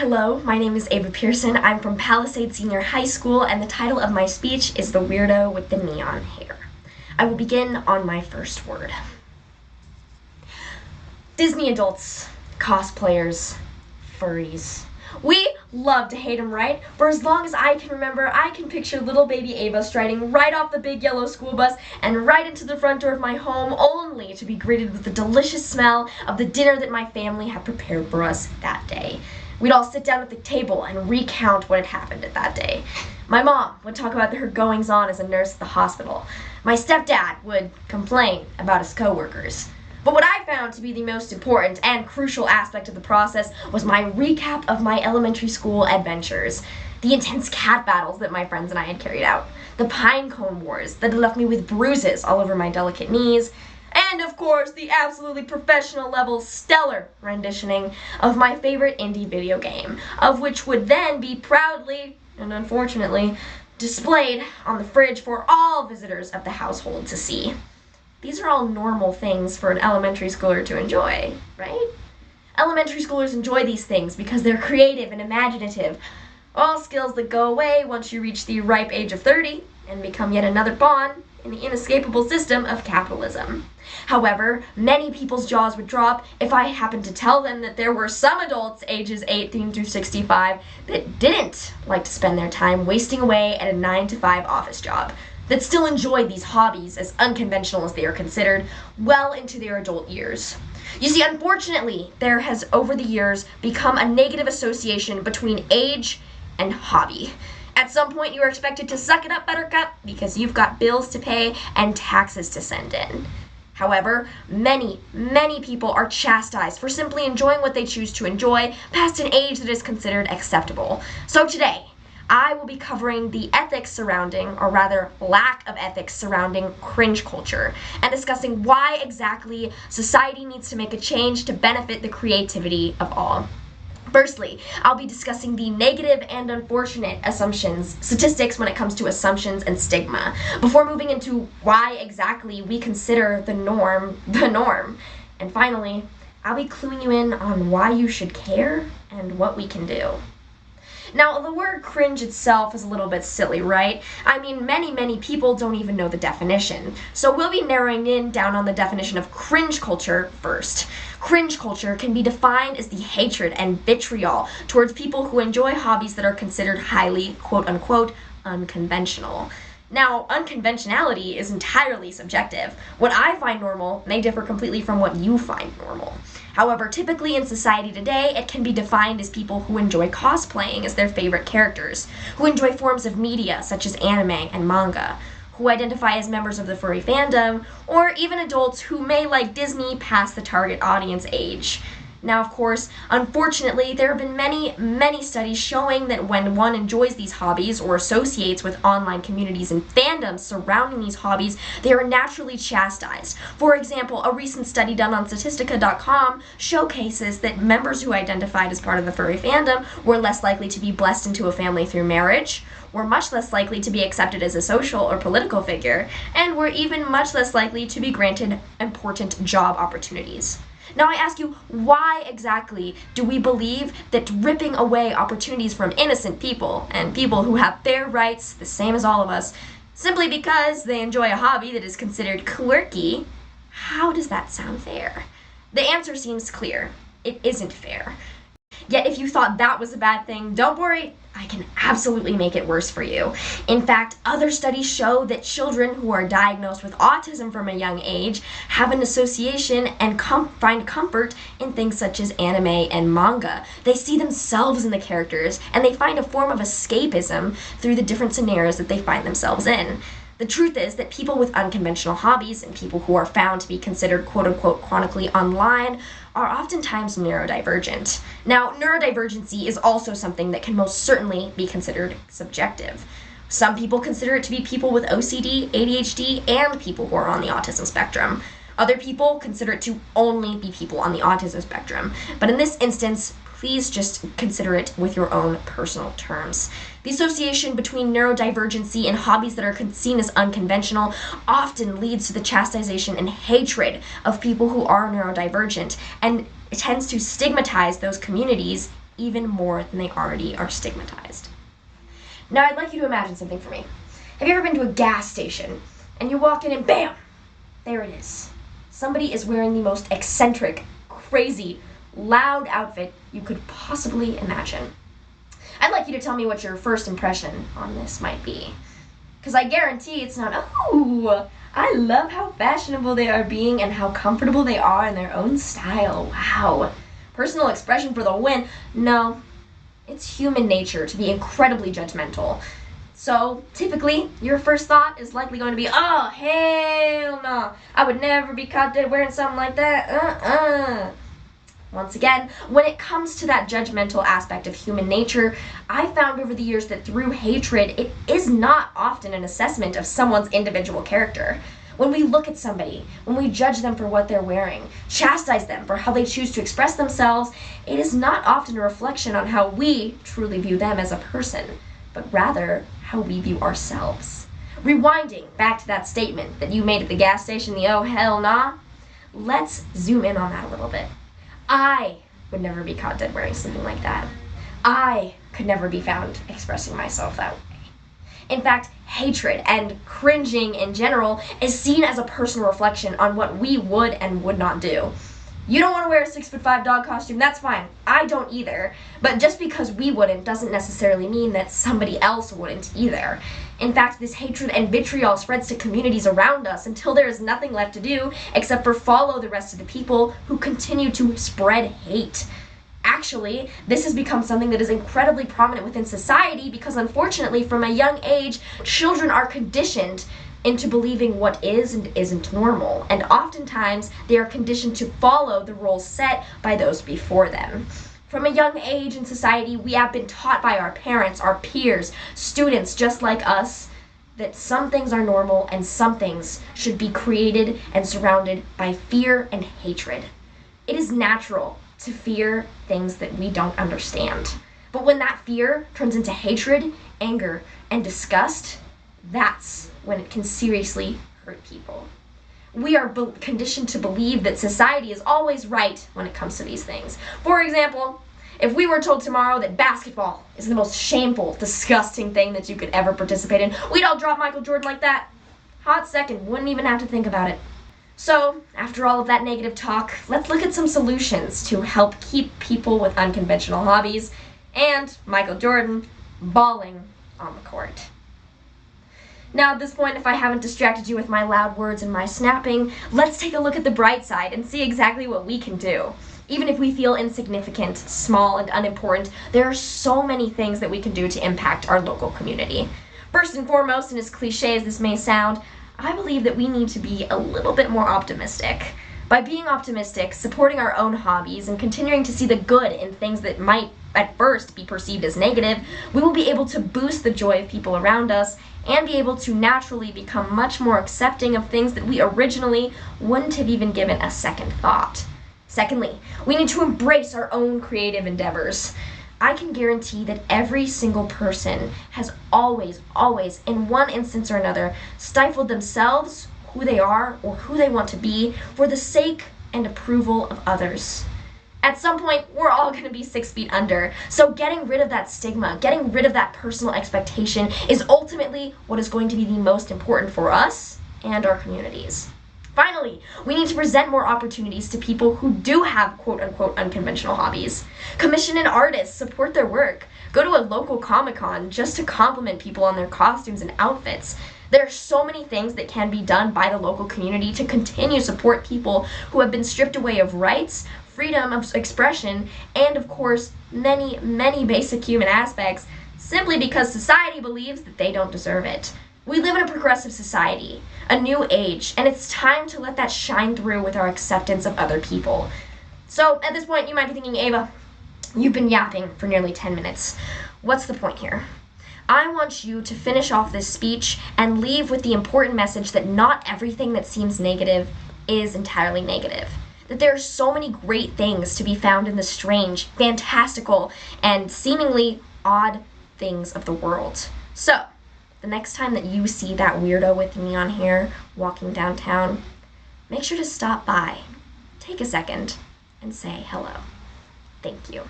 Hello, my name is Ava Pearson. I'm from Palisade Senior High School, and the title of my speech is The Weirdo with the Neon Hair. I will begin on my first word. Disney adults, cosplayers, furries. We love to hate them, right? For as long as I can remember, I can picture little baby Ava striding right off the big yellow school bus and right into the front door of my home, only to be greeted with the delicious smell of the dinner that my family had prepared for us that day. We'd all sit down at the table and recount what had happened at that day. My mom would talk about her goings-on as a nurse at the hospital. My stepdad would complain about his coworkers. But what I found to be the most important and crucial aspect of the process was my recap of my elementary school adventures. The intense cat battles that my friends and I had carried out. The pine cone wars that had left me with bruises all over my delicate knees. And of course, the absolutely professional level stellar renditioning of my favorite indie video game, of which would then be proudly, and unfortunately, displayed on the fridge for all visitors of the household to see. These are all normal things for an elementary schooler to enjoy, right? Elementary schoolers enjoy these things because they're creative and imaginative, all skills that go away once you reach the ripe age of 30 and become yet another pawn in the inescapable system of capitalism. However, many people's jaws would drop if I happened to tell them that there were some adults ages 18 through 65 that didn't like to spend their time wasting away at a 9-to-5 office job, that still enjoyed these hobbies, as unconventional as they are considered, well into their adult years. You see, unfortunately, there has over the years become a negative association between age and hobby. At some point, you are expected to suck it up, buttercup, because you've got bills to pay and taxes to send in. However, many people are chastised for simply enjoying what they choose to enjoy past an age that is considered acceptable. So today, I will be covering the ethics surrounding, or rather lack of ethics surrounding, cringe culture, and discussing why exactly society needs to make a change to benefit the creativity of all. Firstly, I'll be discussing the negative and unfortunate statistics when it comes to assumptions and stigma, before moving into why exactly we consider the norm. And finally, I'll be cluing you in on why you should care and what we can do. Now, the word cringe itself is a little bit silly, right? I mean, many people don't even know the definition. So we'll be narrowing in down on the definition of cringe culture first. Cringe culture can be defined as the hatred and vitriol towards people who enjoy hobbies that are considered highly, quote-unquote, unconventional. Now, unconventionality is entirely subjective. What I find normal may differ completely from what you find normal. However, typically in society today, it can be defined as people who enjoy cosplaying as their favorite characters, who enjoy forms of media such as anime and manga, who identify as members of the furry fandom, or even adults who may like Disney past the target audience age. Now, of course, unfortunately, there have been many studies showing that when one enjoys these hobbies or associates with online communities and fandoms surrounding these hobbies, they are naturally chastised. For example, a recent study done on Statistica.com showcases that members who identified as part of the furry fandom were less likely to be blessed into a family through marriage, were much less likely to be accepted as a social or political figure, and were even much less likely to be granted important job opportunities. Now I ask you, why exactly do we believe that ripping away opportunities from innocent people, and people who have fair rights, the same as all of us, simply because they enjoy a hobby that is considered quirky, how does that sound fair? The answer seems clear. It isn't fair. Yet if you thought that was a bad thing, don't worry, I can absolutely make it worse for you. In fact, other studies show that children who are diagnosed with autism from a young age have an association and find comfort in things such as anime and manga. They see themselves in the characters, and they find a form of escapism through the different scenarios that they find themselves in. The truth is that people with unconventional hobbies and people who are found to be considered quote-unquote chronically online are oftentimes neurodivergent. Now, neurodivergency is also something that can most certainly be considered subjective. Some people consider it to be people with OCD, ADHD, and people who are on the autism spectrum. Other people consider it to only be people on the autism spectrum. But in this instance, please just consider it with your own personal terms. The association between neurodivergency and hobbies that are seen as unconventional often leads to the chastisation and hatred of people who are neurodivergent, and it tends to stigmatize those communities even more than they already are stigmatized. Now, I'd like you to imagine something for me. Have you ever been to a gas station and you walk in and bam, there it is. Somebody is wearing the most eccentric, crazy, loud outfit you could possibly imagine. I'd like you to tell me what your first impression on this might be. Because I guarantee it's not, oh, I love how fashionable they are being and how comfortable they are in their own style. Wow. Personal expression for the win. No, it's human nature to be incredibly judgmental. So, typically, your first thought is likely going to be, oh, hell no, I would never be caught dead wearing something like that, Once again, when it comes to that judgmental aspect of human nature, I found over the years that through hatred, it is not often an assessment of someone's individual character. When we look at somebody, when we judge them for what they're wearing, chastise them for how they choose to express themselves, it is not often a reflection on how we truly view them as a person, but rather how we view ourselves. Rewinding back to that statement that you made at the gas station, the oh hell nah, let's zoom in on that a little bit. I would never be caught dead wearing something like that. I could never be found expressing myself that way. In fact, hatred and cringing in general is seen as a personal reflection on what we would and would not do. You don't want to wear a 6'5" dog costume, that's fine. I don't either. But just because we wouldn't doesn't necessarily mean that somebody else wouldn't either. In fact, this hatred and vitriol spreads to communities around us until there is nothing left to do except for follow the rest of the people who continue to spread hate. Actually, this has become something that is incredibly prominent within society because unfortunately, from a young age, children are conditioned into believing what is and isn't normal, and oftentimes they are conditioned to follow the roles set by those before them. From a young age in society, we have been taught by our parents, our peers, students just like us, that some things are normal and some things should be created and surrounded by fear and hatred. It is natural to fear things that we don't understand. But when that fear turns into hatred, anger, and disgust, that's when it can seriously hurt people. We are conditioned to believe that society is always right when it comes to these things. For example, if we were told tomorrow that basketball is the most shameful, disgusting thing that you could ever participate in, we'd all drop Michael Jordan like that. Hot second, wouldn't even have to think about it. So, after all of that negative talk, let's look at some solutions to help keep people with unconventional hobbies and Michael Jordan balling on the court. Now at this point, if I haven't distracted you with my loud words and my snapping, let's take a look at the bright side and see exactly what we can do. Even if we feel insignificant, small, and unimportant, there are so many things that we can do to impact our local community. First and foremost, and as cliche as this may sound, I believe that we need to be a little bit more optimistic. By being optimistic, supporting our own hobbies, and continuing to see the good in things that might at first be perceived as negative, we will be able to boost the joy of people around us and be able to naturally become much more accepting of things that we originally wouldn't have even given a second thought. Secondly, we need to embrace our own creative endeavors. I can guarantee that every single person has always, in one instance or another, stifled themselves, who they are, or who they want to be, for the sake and approval of others. At some point, we're all going to be 6 feet under, so getting rid of that stigma, getting rid of that personal expectation is ultimately what is going to be the most important for us and our communities. Finally, we need to present more opportunities to people who do have quote-unquote unconventional hobbies. Commission an artist, support their work. Go to a local Comic-Con just to compliment people on their costumes and outfits. There are so many things that can be done by the local community to continue to support people who have been stripped away of rights, freedom of expression, and of course, many, many basic human aspects simply because society believes that they don't deserve it. We live in a progressive society, a new age, and it's time to let that shine through with our acceptance of other people. So at this point, you might be thinking, Ava, you've been yapping for nearly 10 minutes. What's the point here? I want you to finish off this speech and leave with the important message that not everything that seems negative is entirely negative. That there are so many great things to be found in the strange, fantastical, and seemingly odd things of the world. So, the next time that you see that weirdo with neon hair walking downtown, make sure to stop by, take a second, and say hello. Thank you.